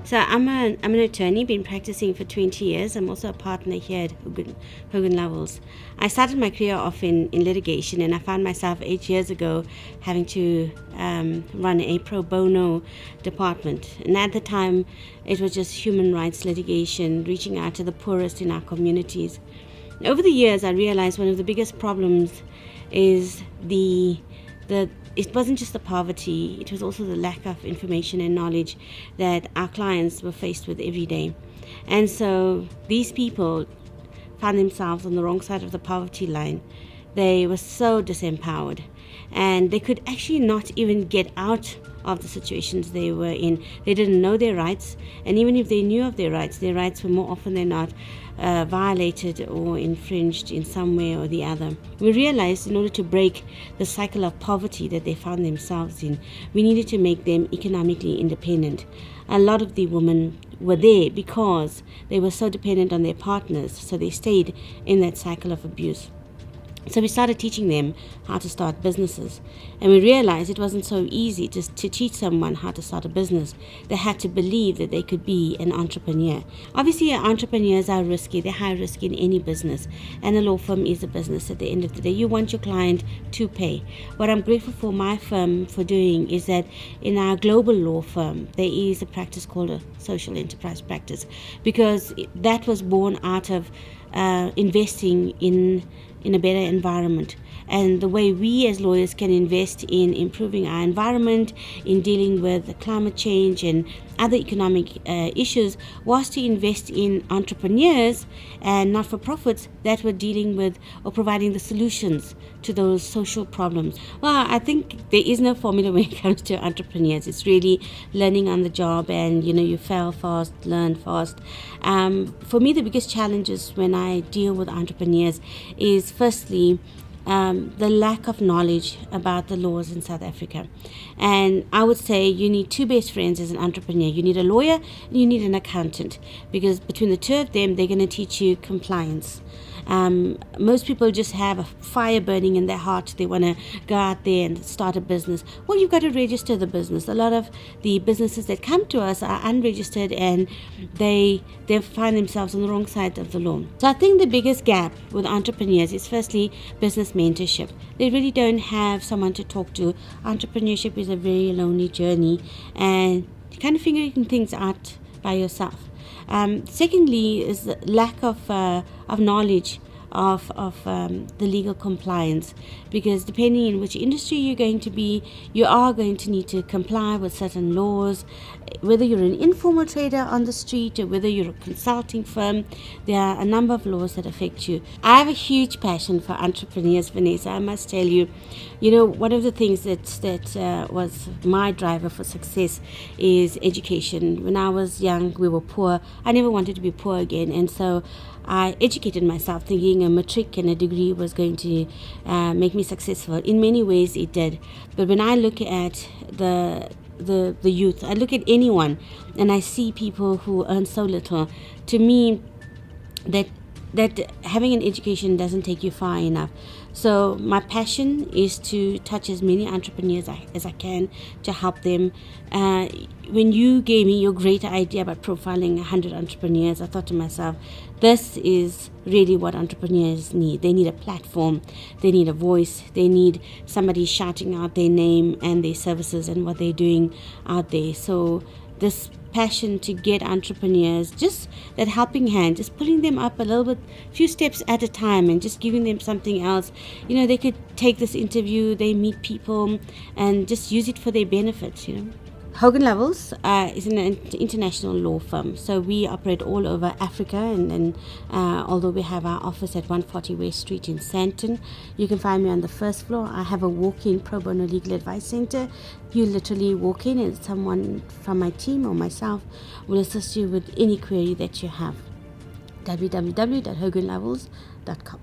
So I'm an attorney, been practicing for 20 years. I'm also a partner here at Hogan Lovells. I started my career off in litigation, and I found myself 8 years ago having to run a pro bono department. And at the time, it was just human rights litigation, reaching out to the poorest in our communities. Over the years, I realized one of the biggest problems is it wasn't just the poverty, it was also the lack of information and knowledge that our clients were faced with every day. And so these people found themselves on the wrong side of the poverty line. They were so disempowered, and they could actually not even get out of the situations they were in. They didn't know their rights, and even if they knew of their rights were more often than not violated or infringed in some way or the other. We realized in order to break the cycle of poverty that they found themselves in, we needed to make them economically independent. A lot of the women were there because they were so dependent on their partners, so they stayed in that cycle of abuse. So we started teaching them how to start businesses, and we realized it wasn't so easy to teach someone how to start a business. They had to believe that they could be an entrepreneur. Obviously, entrepreneurs are risky. They're high risk in any business, and a law firm is a business at the end of the day. You want your client to pay. What I'm grateful for my firm for doing is that in our global law firm, there is a practice called a social enterprise practice, because that was born out of investing in a better environment, and the way we as lawyers can invest in improving our environment, in dealing with climate change and other economic issues, was to invest in entrepreneurs and not-for-profits that were dealing with or providing the solutions to those social problems. Well, I think there is no formula when it comes to entrepreneurs. It's really learning on the job, and you fail fast, learn fast. For me, the biggest challenges when I deal with entrepreneurs is firstly the lack of knowledge about the laws in South Africa. And I would say you need two best friends as an entrepreneur. You need a lawyer and you need an accountant, because between the two of them, they're going to teach you compliance. Most people just have a fire burning in their heart. They want to go out there and start a business. Well, you've got to register the business. A lot of the businesses that come to us are unregistered, and they find themselves on the wrong side of the law. So I think the biggest gap with entrepreneurs is firstly business mentorship. They really don't have someone to talk to. Entrepreneurship is a very lonely journey, and you're kind of figuring things out by yourself. Secondly is the lack of knowledge of the legal compliance, because depending in which industry you're going to be, you are going to need to comply with certain laws. Whether you're an informal trader on the street or whether you're a consulting firm, there are a number of laws that affect you. I have a huge passion for entrepreneurs, Vanessa. I must tell you, one of the things that was my driver for success is education. When I was young, we were poor. I never wanted to be poor again, and so I educated myself thinking a matric and a degree was going to make me successful. In many ways it did. But when I look at the youth, I look at anyone and I see people who earn so little. To me, that having an education doesn't take you far enough. So my passion is to touch as many entrepreneurs as I can to help them. When you gave me your great idea about profiling 100 entrepreneurs, I thought to myself, this is really what entrepreneurs need. They need a platform, they need a voice, they need somebody shouting out their name and their services and what they're doing out there. So this passion to get entrepreneurs, just that helping hand, just pulling them up a little bit, few steps at a time, and just giving them something else. They could take this interview, they meet people, and just use it for their benefit. Hogan Lovells is an international law firm, so we operate all over Africa, and although we have our office at 140 West Street in Sandton, you can find me on the first floor. I have a walk-in pro bono legal advice center. You literally walk in and someone from my team or myself will assist you with any query that you have. www.hoganlovells.com